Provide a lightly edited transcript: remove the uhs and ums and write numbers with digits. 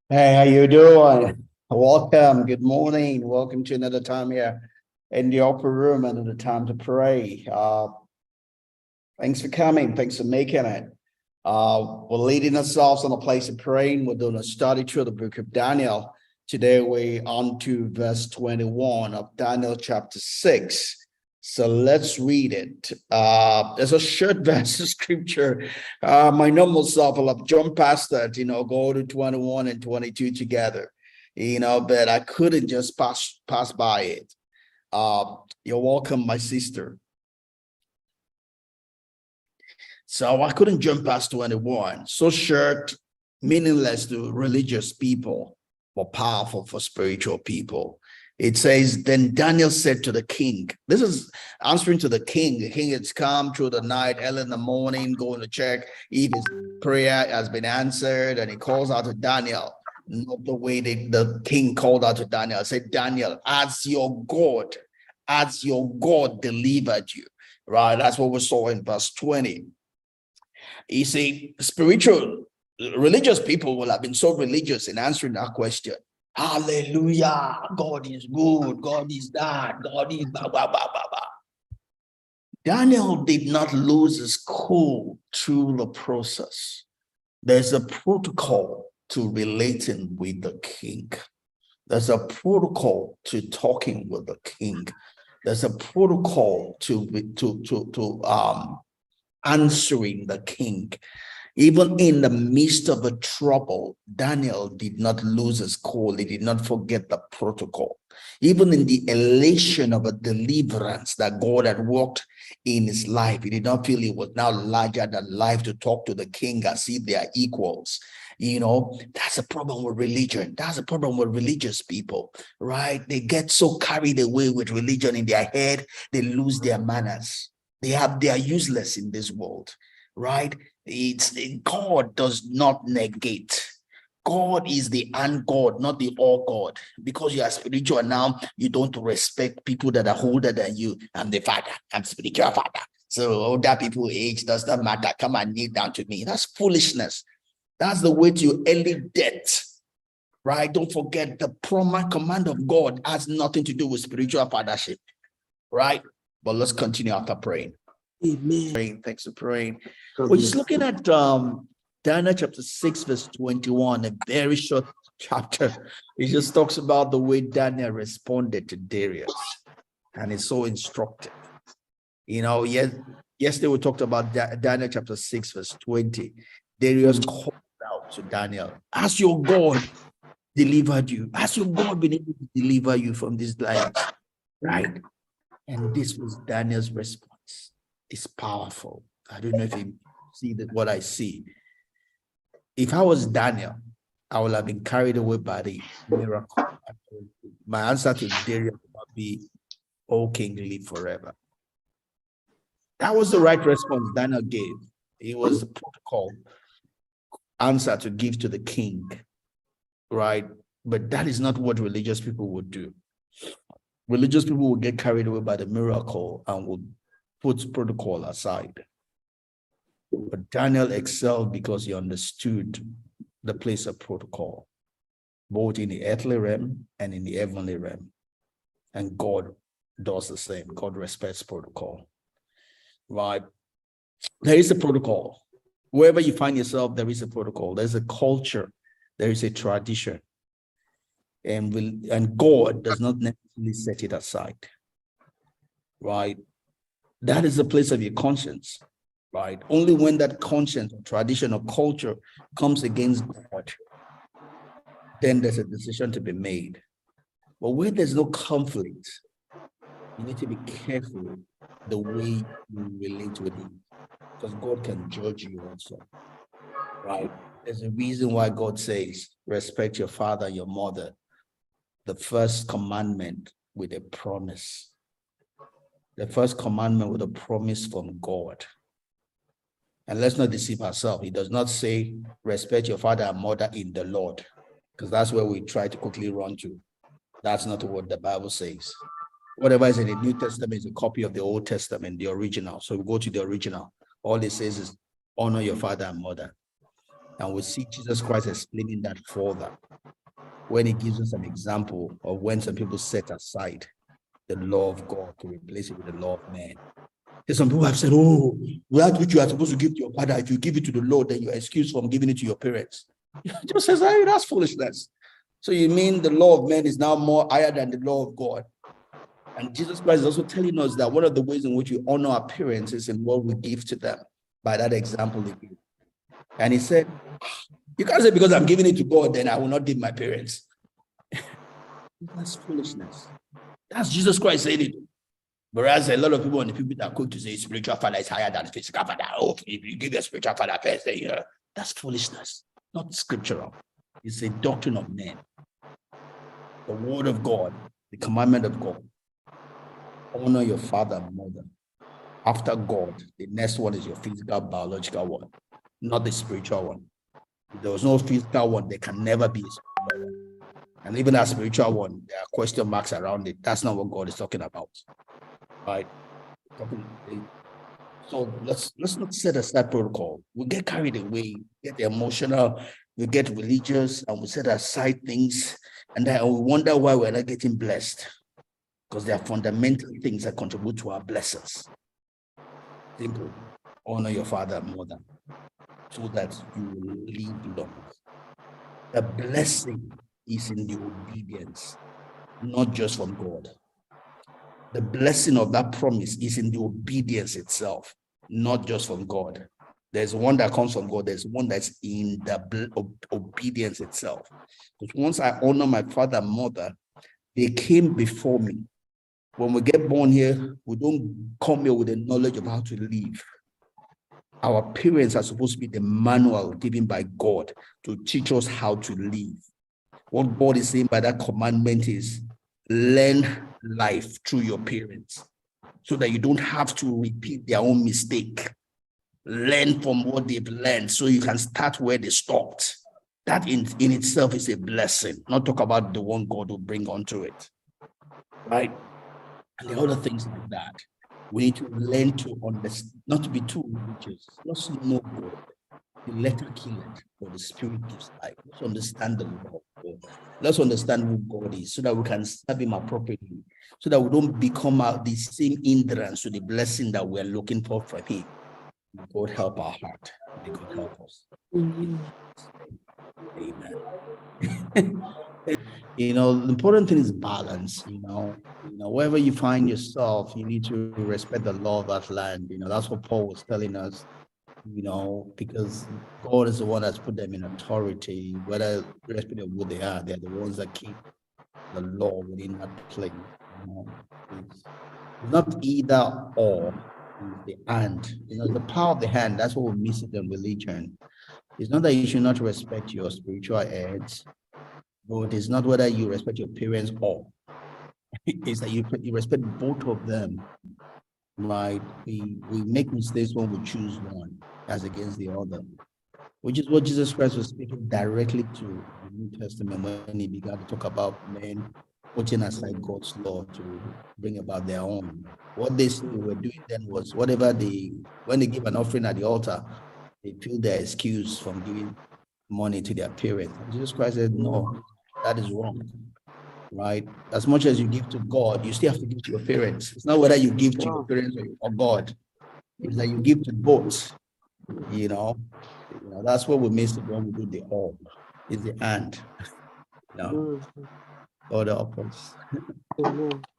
Hey, how you doing? Welcome. Good morning. Welcome to another time here in the upper room, another time to pray. Thanks for coming. Thanks for making it. We're leading ourselves on a place of praying. We're doing a study through the book of Daniel. Today we're on to verse 21 of Daniel chapter 6. So let's read it. There's a short verse of scripture. My normal self will have jumped past that, go to 21 and 22 together, but I couldn't just pass by it. You're welcome, my sister. So I couldn't jump past 21. So short, meaningless to religious people, but powerful for spiritual people. It says, then Daniel said to the king, this is answering to the king. The king has come through the night, early in the morning, going to check if his prayer has been answered. And he calls out to Daniel, not the way the king called out to Daniel. Said, Daniel, as your God delivered you. Right? That's what we saw in verse 20. You see, religious people will have been so religious in answering that question. Hallelujah. God is good. God is that. God is blah, blah, blah, blah, blah. Daniel did not lose his cool through the process. There's a protocol to relating with the king. There's a protocol to talking with the king. There's a protocol to answering the king. Even in the midst of a trouble, Daniel did not lose his cool. He did not forget the protocol. Even in the elation of a deliverance that God had worked in his life, he did not feel it was now larger than life to talk to the king as if they are equals. That's a problem with religion. That's a problem with religious people, right? They get so carried away with religion in their head, they lose their manners. They are useless in this world, right? God does not negate. God is the and God, not the all God. Because you are spiritual now, you don't respect people that are older than you. I'm the father. I'm spiritual father. So older people age does not matter. Come and kneel down to me. That's foolishness. That's the way to early death, right? Don't forget the command of God has nothing to do with spiritual fathership, right? But let's continue after praying. Amen. Thanks for praying. We're just looking at Daniel chapter 6, verse 21, a very short chapter. It just talks about the way Daniel responded to Darius. And it's so instructive. Yesterday we talked about Daniel chapter 6, verse 20. Darius called out to Daniel, has your God delivered you? Has your God been able to deliver you from these lions? Right? And this was Daniel's response. It's powerful. I don't know if you see what I see. If I was Daniel, I would have been carried away by the miracle. My answer to Darius would be, "O king, live forever." That was the right response Daniel gave. It was the protocol answer to give to the king, right? But that is not what religious people would do. Religious people will get carried away by the miracle and will put protocol aside. But Daniel excelled because he understood the place of protocol, both in the earthly realm and in the heavenly realm. And God does the same. God respects protocol, right? There is a protocol. Wherever you find yourself, there is a protocol. There's a culture. There is a tradition. And God does not necessarily set it aside, right? That is the place of your conscience, right? Only when that conscience or tradition or culture comes against God, then there's a decision to be made. But where there's no conflict, you need to be careful the way you relate with it, because God can judge you also, right? There's a reason why God says, respect your father and your mother, the first commandment with a promise. The first commandment with a promise from God. And let's not deceive ourselves. He does not say, respect your father and mother in the Lord, because that's where we try to quickly run to. That's not what the Bible says. Whatever is in the New Testament is a copy of the Old Testament, the original. So we go to the original. All it says is, honor your father and mother. And we see Jesus Christ explaining that further. when he gives us an example of when some people set aside the law of God to replace it with the law of man. There's some people have said, oh, that which you are supposed to give to your father, if you give it to the Lord, then you're excused from giving it to your parents. Just says, hey, that's foolishness. So you mean the law of man is now more higher than the law of God? And Jesus Christ is also telling us that one of the ways in which we honor our parents is in what we give to them, by that example he gave. And he said, you can't say because I'm giving it to God, then I will not give my parents. That's foolishness. That's Jesus Christ saying it. Whereas a lot of people on the people that are quick to say spiritual father is higher than physical father. Oh, if you give your spiritual father first, then that's foolishness, not scriptural. It's a doctrine of men. The word of God, the commandment of God. Honor your father and mother. After God, the next one is your physical, biological one, not the spiritual one. If there was no physical one, there can never be a spiritual one. And even that spiritual one, there are question marks around it. That's not what God is talking about. Right? So let's not set aside protocol. We get carried away, get emotional, we get religious, and we set aside things, and then we wonder why we're not getting blessed. Because there are fundamental things that contribute to our blessings. Simple. Honor your father and mother so that you will live long. The blessing is in the obedience, not just from God. The blessing of that promise is in the obedience itself, not just from God. There's one that comes from God. There's one that's in the obedience itself. Because once I honor my father and mother, they came before me. When we get born here, we don't come here with the knowledge of how to live. Our parents are supposed to be the manual given by God to teach us how to live. What God is saying by that commandment is learn life through your parents so that you don't have to repeat their own mistake. Learn from what they've learned so you can start where they stopped. That in itself is a blessing. Not talk about the one God will bring onto it. Right? And the other things like that. We need to learn to understand, not to be too religious. Let's know God. The letter kill it, but the spirit gives life. Let's understand the law of God. Let's understand who God is so that we can serve him appropriately, so that we don't become the same hindrance to the blessing that we're looking for from him. May God help our heart. May God help us. Amen. The important thing is balance. Wherever you find yourself, you need to respect the law of that land. That's what Paul was telling us. Because God is the one that's put them in authority, whether irrespective of who they are, they're the ones that keep the law within that place. It's not either or, it's the and. The power of the hand, that's what we miss it in religion. It's not that you should not respect your spiritual heads, but it's not whether you respect your parents or. It's that you respect both of them. Right? We make mistakes when we choose one as against the other, which is what Jesus Christ was speaking directly to the New Testament when he began to talk about men putting aside God's law to bring about their own. What they were doing then was when they give an offering at the altar, they feel their excuse from giving money to their parents. And Jesus Christ said, no, that is wrong. Right? As much as you give to God, you still have to give to your parents. It's not whether you give to your parents or God. It's that you give to both. That's what we miss when we do the all. Is the and. God help us.